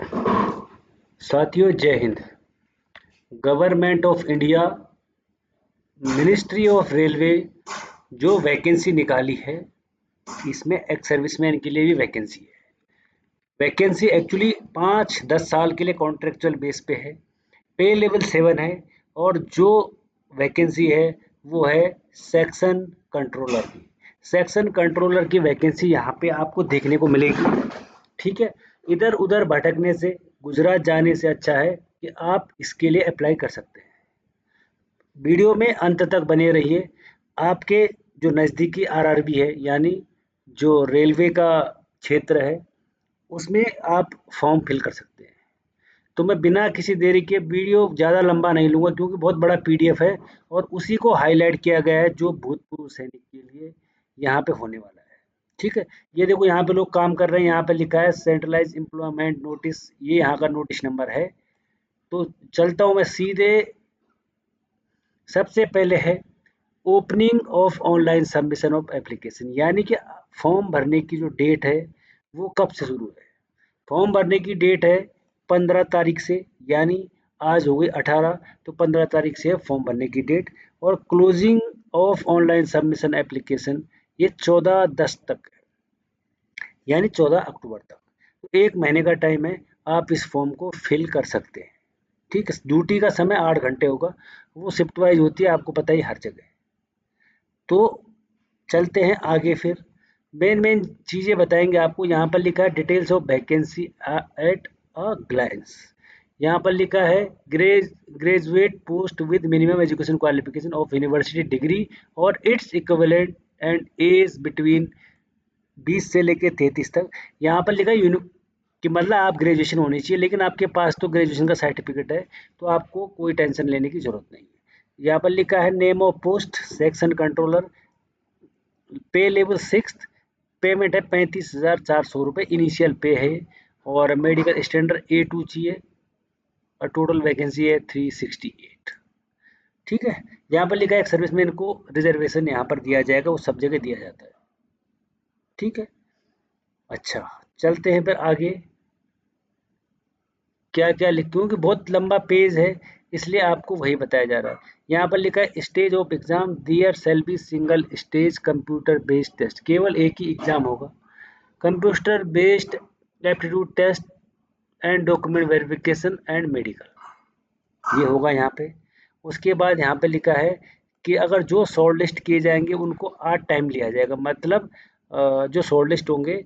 साथियों, जय Hind. Government of India, ministry of railway जो वैकेंसी निकाली है, इसमें एक्स सर्विसमैन के लिए भी वैकेंसी है। वैकेंसी एक्चुअली 5-10 साल के लिए कॉन्ट्रेक्चुअल बेस पे है। पे लेवल 7 है और जो वैकेंसी है वो है सेक्शन कंट्रोलर की। सेक्शन कंट्रोलर की वैकेंसी यहाँ पे आपको देखने को मिलेगी। ठीक है, इधर उधर भटकने से, गुजरात जाने से अच्छा है कि आप इसके लिए अप्लाई कर सकते हैं। वीडियो में अंत तक बने रहिए। आपके जो नज़दीकी आरआरबी है, यानी जो रेलवे का क्षेत्र है, उसमें आप फॉर्म फिल कर सकते हैं। तो मैं बिना किसी देरी के वीडियो ज़्यादा लंबा नहीं लूँगा, क्योंकि बहुत बड़ा पीडीएफ है और उसी को हाईलाइट किया गया है जो भूतपूर्व सैनिक के लिए यहाँ पे होने वाला है। ठीक है, ये देखो यहाँ पे लोग काम कर रहे हैं। यहाँ पे लिखा है सेंट्रलाइज एम्प्लॉयमेंट नोटिस, ये यहाँ का नोटिस नंबर है। तो चलता हूँ मैं सीधे। सबसे पहले है opening of online submission of application, यानी कि फॉर्म भरने की जो डेट है वो कब से शुरू है। फॉर्म भरने की डेट है 15 तारीख से, यानी आज हो गई 18, तो 15 तारीख से है फॉर्म भरने की डेट। और closing of online submission application ये 14/10 तक है, यानी 14 अक्टूबर तक। तो 1 महीने का टाइम है, आप इस फॉर्म को फिल कर सकते हैं। ठीक है, ड्यूटी का समय 8 घंटे होगा, वो शिफ्ट वाइज होती है, आपको पता ही हर जगह। तो चलते हैं आगे। फिर मेन चीज़ें बताएंगे आपको। यहाँ पर लिखा है details of vacancy at a glance. यहाँ पर लिखा है graduate post with minimum education qualification of university degree और its equivalent and age between 20 से लेकर 33 तक। यहाँ पर लिखा है कि मतलब आप ग्रेजुएशन होनी चाहिए, लेकिन आपके पास तो ग्रेजुएशन का सर्टिफिकेट है, तो आपको कोई टेंशन लेने की ज़रूरत नहीं है। यहाँ पर लिखा है name of post section controller, पे लेवल 6, पेमेंट है 35,400 रुपये इनिशियल पे है, और मेडिकल स्टैंडर्ड A2 चाहिए, और टोटल वैकेंसी है 368। ठीक है, यहाँ पर लिखा है सर्विसमैन को रिजर्वेशन यहाँ पर दिया जाएगा, वो सब जगह दिया जाता है। ठीक है, अच्छा चलते हैं फिर आगे। क्या क्या लिख, क्योंकि बहुत लंबा पेज है, इसलिए आपको वही बताया जा रहा है। यहाँ पर लिखा है stage of exam, there shall be single stage computer based test, केवल एक ही एग्जाम होगा। Computer based aptitude test and document verification and medical, ये होगा यहाँ पे। उसके बाद यहाँ पे लिखा है कि अगर जो शॉर्ट लिस्ट किए जाएंगे उनको 8 टाइम लिया जाएगा। मतलब जो शॉर्ट लिस्ट होंगे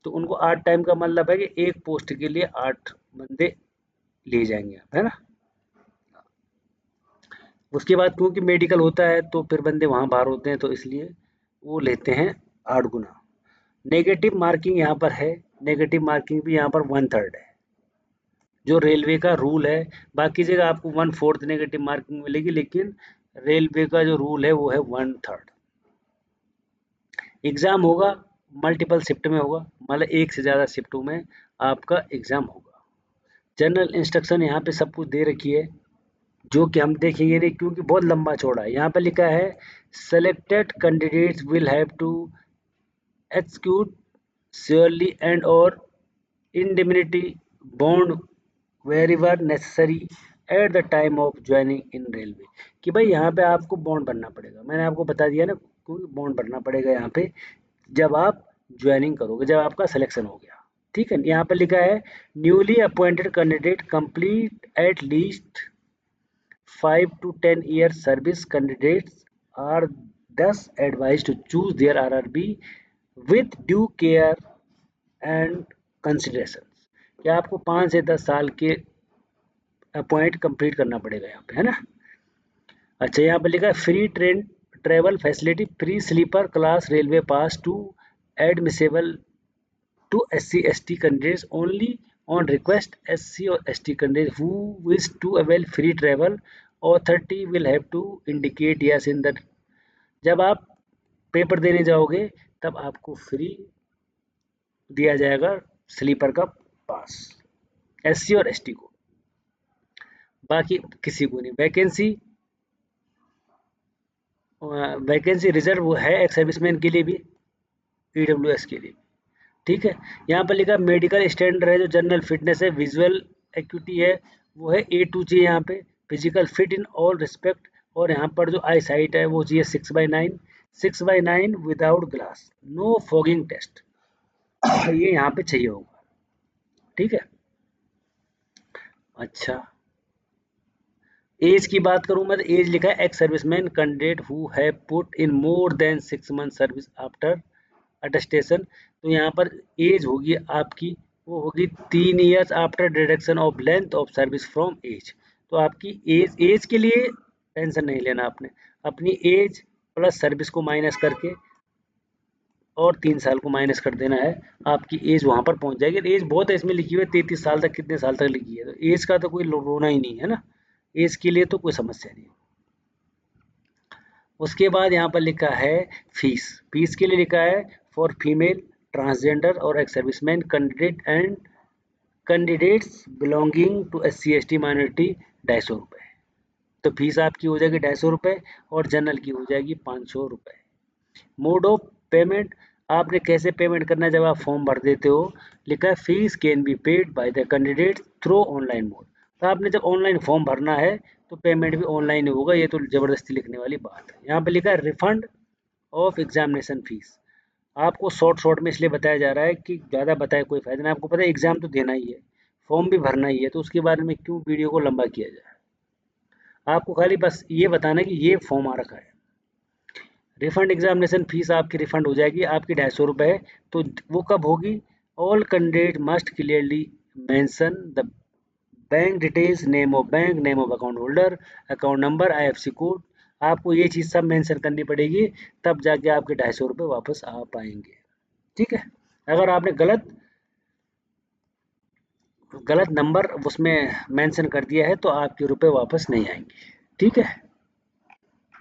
तो उनको 8 टाइम का मतलब है कि एक पोस्ट के लिए 8 बंदे लिए जाएंगे, है ना। उसके बाद क्योंकि मेडिकल होता है तो फिर बंदे वहाँ बाहर होते हैं, तो इसलिए वो लेते हैं 8 गुना। नेगेटिव मार्किंग यहाँ पर है, नेगेटिव मार्किंग भी यहाँ पर 1/3 है, जो रेलवे का रूल है। बाकी जगह आपको 1/4 नेगेटिव मार्किंग मिलेगी, लेकिन रेलवे का जो रूल है वो है 1/3। एग्ज़ाम होगा मल्टीपल शिफ्ट में होगा, मतलब एक से ज़्यादा शिफ्टों में आपका एग्ज़ाम होगा। जनरल इंस्ट्रक्शन यहाँ पे सब कुछ दे रखी है, जो कि हम देखेंगे नहीं क्योंकि बहुत लंबा चौड़ा है। यहाँ पर लिखा है selected candidates will have to execute surely and और indemnity bond wherever necessary at the time of joining in railway, कि भाई यहाँ पे आपको बॉन्ड भरना पड़ेगा। मैंने आपको बता दिया ना, क्योंकि बॉन्ड भरना पड़ेगा यहाँ पे जब आप ज्वाइनिंग करोगे, जब आपका सिलेक्शन हो गया। ठीक है, यहाँ पे लिखा है newly appointed candidate complete at least 5 to 10 year service candidates are thus advised to choose their RRB with due care and consideration. क्या आपको 5 से 10 साल के अपॉइंट कंप्लीट करना पड़ेगा यहाँ पे, है ना। अच्छा, यहाँ पे लिखा है free train travel facility, free sleeper class railway pass to admissible to SC/ST candidates only on request. SC और ST candidate who wish to avail free travel authority will have to indicate yes in the. जब आप paper देने जाओगे तब आपको free दिया जाएगा sleeper का पास, SC और ST को, बाकी किसी को नहीं। वैकेंसी रिजर्व है एक्स सर्विसमैन के लिए भी, EWS के लिए। ठीक है। यहाँ पर लिखा मेडिकल स्टैंडर्ड है जो जनरल फिटनेस है, विजुअल एक्यूटी है वो है A2 चाहिए यहाँ पे, physical fit in all respect, और यहाँ पर जो आई साइट है वो चाहिए 6/9, 6/9 without glass, no fogging test. ये यहाँ पे चाहिए होगा। ठीक है। अच्छा, एज की बात करूं मैं तो एज लिखा है ex serviceman candidate who have put in more than 6 month service after attestation. तो यहाँ पर एज होगी आपकी, वो होगी 3 years after deduction of length of service from age. तो आपकी एज के लिए टेंशन नहीं लेना आपने, अपनी एज प्लस सर्विस को माइनस करके और 3 साल को माइनस कर देना है, आपकी एज वहां पर पहुंच जाएगी। एज बहुत है इसमें लिखी हुई है 33 साल तक, कितने साल तक लिखी है, तो एज का तो कोई रोना ही नहीं है ना, एज के लिए तो कोई समस्या नहीं। उसके बाद यहाँ पर लिखा है फीस, फीस के लिए लिखा है फॉर फीमेल ट्रांसजेंडर और ex serviceman candidate and candidates belonging to SC ST minority 250 रुपये। तो फीस आपकी हो जाएगी 250 रुपये और जनरल की हो जाएगी 500 रुपये। मोड ऑफ पेमेंट, आपने कैसे पेमेंट करना है जब आप फॉर्म भर देते हो, लिखा है fees can be paid by the candidate through online mode. तो आपने जब ऑनलाइन फॉर्म भरना है तो पेमेंट भी ऑनलाइन ही होगा, ये तो ज़बरदस्ती लिखने वाली बात है। यहाँ पे लिखा है रिफंड ऑफ एग्जामिनेशन फीस, आपको शॉर्ट शॉर्ट में इसलिए बताया जा रहा है कि ज़्यादा बताए कोई फायदा नहीं, आपको पता है एग्जाम तो देना ही है, फॉर्म भी भरना ही है, तो उसके बारे में क्यों वीडियो को लंबा किया जाए। आपको खाली बस ये बताना है कि ये फॉर्म आ रखा है। रिफंड एग्जामिनेशन फीस आपकी रिफंड हो जाएगी, आपकी 250 रुपये है। तो वो कब होगी, all candidate must clearly mention the bank details, name of bank, name of account holder, account number, IFC code, आपको ये चीज़ सब मेंशन करनी पड़ेगी, तब जाके आपके 250 रुपये वापस आ पाएंगे। ठीक है। अगर आपने गलत गलत नंबर उसमें मेंशन कर दिया है तो आपके रुपए वापस नहीं आएंगे। ठीक है।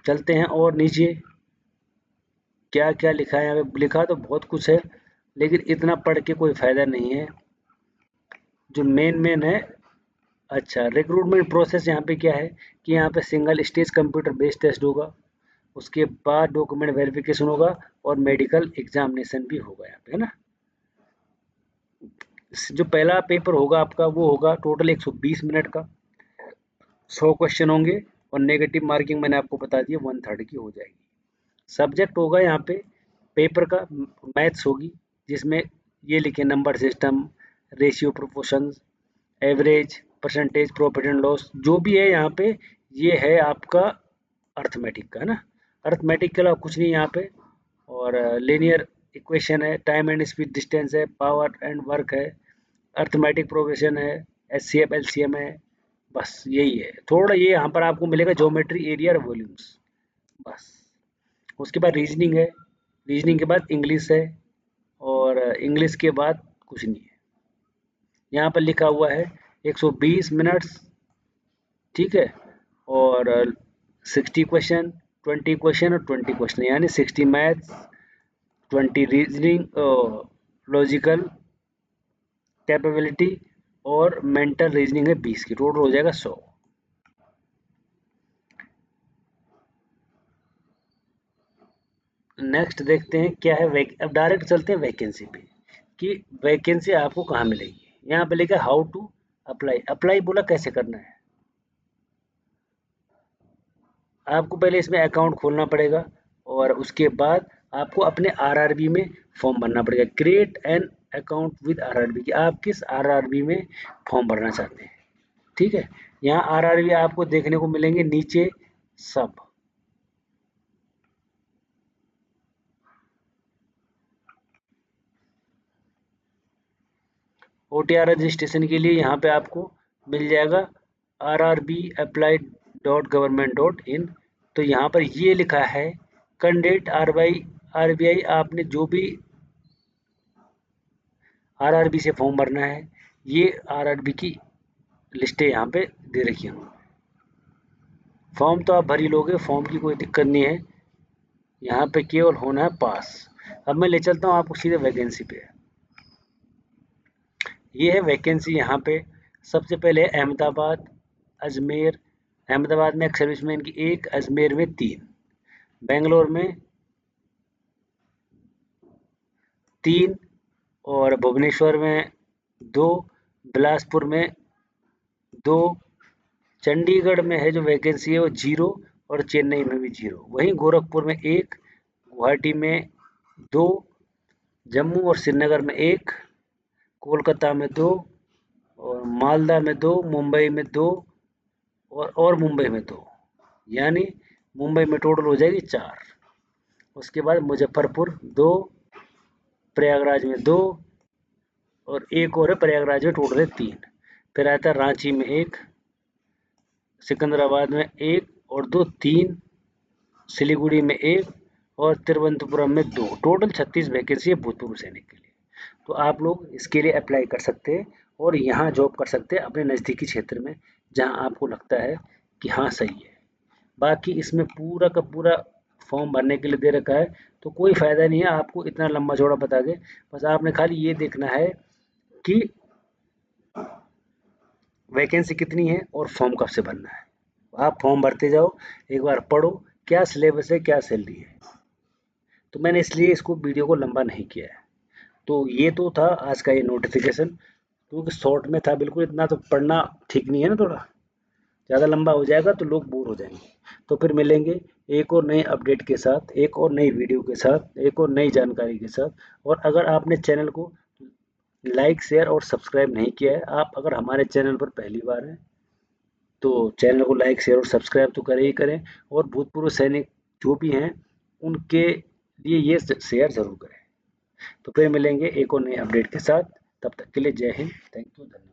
चलते हैं और नीचे क्या क्या लिखा है, यहाँ पे लिखा तो बहुत कुछ है लेकिन इतना पढ़ के कोई फायदा नहीं है, जो मेन है। अच्छा, रिक्रूटमेंट प्रोसेस यहाँ पे क्या है कि यहाँ पे single stage computer based test होगा, उसके बाद डॉक्यूमेंट वेरिफिकेशन होगा और मेडिकल एग्जामिनेशन भी होगा यहाँ पे, है ना। जो पहला पेपर होगा आपका वो होगा टोटल 120 मिनट का, 100 क्वेश्चन होंगे और नेगेटिव मार्किंग मैंने आपको बता दी 1/3 की हो जाएगी। सब्जेक्ट होगा यहाँ पे पेपर का मैथ्स होगी, जिसमें ये लिखे number system, ratio proportions, average, percentage, profit and loss, जो भी है यहाँ पे ये है आपका अर्थमेटिक का, है ना। अर्थमेटिक के अलावा कुछ नहीं यहाँ पे। और लीनियर इक्वेशन है, टाइम एंड स्पीड डिस्टेंस है, पावर एंड वर्क है, अर्थमेटिक प्रोग्रेशन है, HCF LCM है, बस यही है। थोड़ा ये यहाँ पर आपको मिलेगा ज्योमेट्री, एरिया और वॉल्यूम्स, बस। उसके बाद रीजनिंग है, रीजनिंग के बाद इंग्लिश है और इंग्लिश के बाद कुछ नहीं है। यहाँ पर लिखा हुआ है 120 मिनट्स, ठीक है, और 60 क्वेश्चन, 20 क्वेश्चन और 20 क्वेश्चन, यानी 60 मैथ्स, 20 रीजनिंग, लॉजिकल कैपेबिलिटी और मेंटल रीजनिंग है 20 की, टोटल हो जाएगा 100। नेक्स्ट देखते हैं क्या है, अब डायरेक्ट चलते हैं वैकेंसी पे कि वैकेंसी आपको कहाँ मिलेगी। यहाँ पे लिखा हाउ टू अप्लाई, अप्लाई बोला कैसे करना है, आपको पहले इसमें अकाउंट खोलना पड़ेगा और उसके बाद आपको अपने RRB में फॉर्म भरना पड़ेगा, create an account with RRB, कि आप किस RRB में फॉर्म भरना चाहते हैं। ठीक है। यहाँ RRB आपको देखने को मिलेंगे नीचे सब, OTR रजिस्ट्रेशन के लिए यहाँ पे आपको मिल जाएगा rrbapply.government.in। तो यहाँ पर ये लिखा है कैंडिडेट RBI, आपने जो भी RRB से फॉर्म भरना है, ये RRB की लिस्टें यहाँ पे दे रखी हैं। फॉर्म तो आप भर ही लोगे, फॉर्म की कोई दिक्कत नहीं है, यहाँ पे केवल होना है पास। अब मैं ले चलता हूँ आपको सीधे वैकेंसी पे। ये है वैकेंसी यहाँ पे, सबसे पहले अहमदाबाद, अजमेर, अहमदाबाद में एक सर्विसमैन की 1, अजमेर में 3, बेंगलोर में 3, और भुवनेश्वर में 2, बिलासपुर में 2, चंडीगढ़ में है जो वैकेंसी है वो 0 और चेन्नई में भी 0। वहीं गोरखपुर में 1, गुवाहाटी में 2, जम्मू और श्रीनगर में 1, कोलकाता में 2 और मालदा में 2, मुंबई में 2 और मुंबई में 2, यानी मुंबई में टोटल हो जाएगी 4। उसके बाद मुजफ्फरपुर 2, प्रयागराज में 2 और एक और है प्रयागराज में, टोटल है 3। फिर आता है रांची में 1, सिकंदराबाद में 1 और 2 3, सिलीगुड़ी में 1 और तिरुवनंतपुरम में 2। टोटल 36 वैकेंसी है भूतपूर्व सैनिक के लिए। तो आप लोग इसके लिए अप्लाई कर सकते हैं और यहाँ जॉब कर सकते हैं अपने नज़दीकी क्षेत्र में, जहाँ आपको लगता है कि हाँ सही है। बाकी इसमें पूरा का पूरा फॉर्म भरने के लिए दे रखा है, तो कोई फ़ायदा नहीं है आपको इतना लंबा चौड़ा बता के। बस आपने खाली ये देखना है कि वैकेंसी कितनी है और फॉर्म कब से भरना है। आप फॉर्म भरते जाओ, एक बार पढ़ो क्या सिलेबस है, क्या सैलरी है। तो मैंने इसलिए इसको वीडियो को लंबा नहीं किया है। तो ये तो था आज का ये नोटिफिकेशन, क्योंकि शॉर्ट में था बिल्कुल, इतना तो पढ़ना ठीक नहीं है ना, थोड़ा ज़्यादा लंबा हो जाएगा तो लोग बोर हो जाएंगे। तो फिर मिलेंगे एक और नए अपडेट के साथ, एक और नई वीडियो के साथ, एक और नई जानकारी के साथ। और अगर आपने चैनल को लाइक शेयर और सब्सक्राइब नहीं किया है, आप अगर हमारे चैनल पर पहली बार हैं तो चैनल को लाइक शेयर और सब्सक्राइब तो करें ही करें, और भूतपूर्व सैनिक जो भी हैं उनके लिए ये शेयर ज़रूर करें। तो फिर मिलेंगे एक और नए अपडेट के साथ, तब तक के लिए जय हिंद, थैंक यू, धन्यवाद।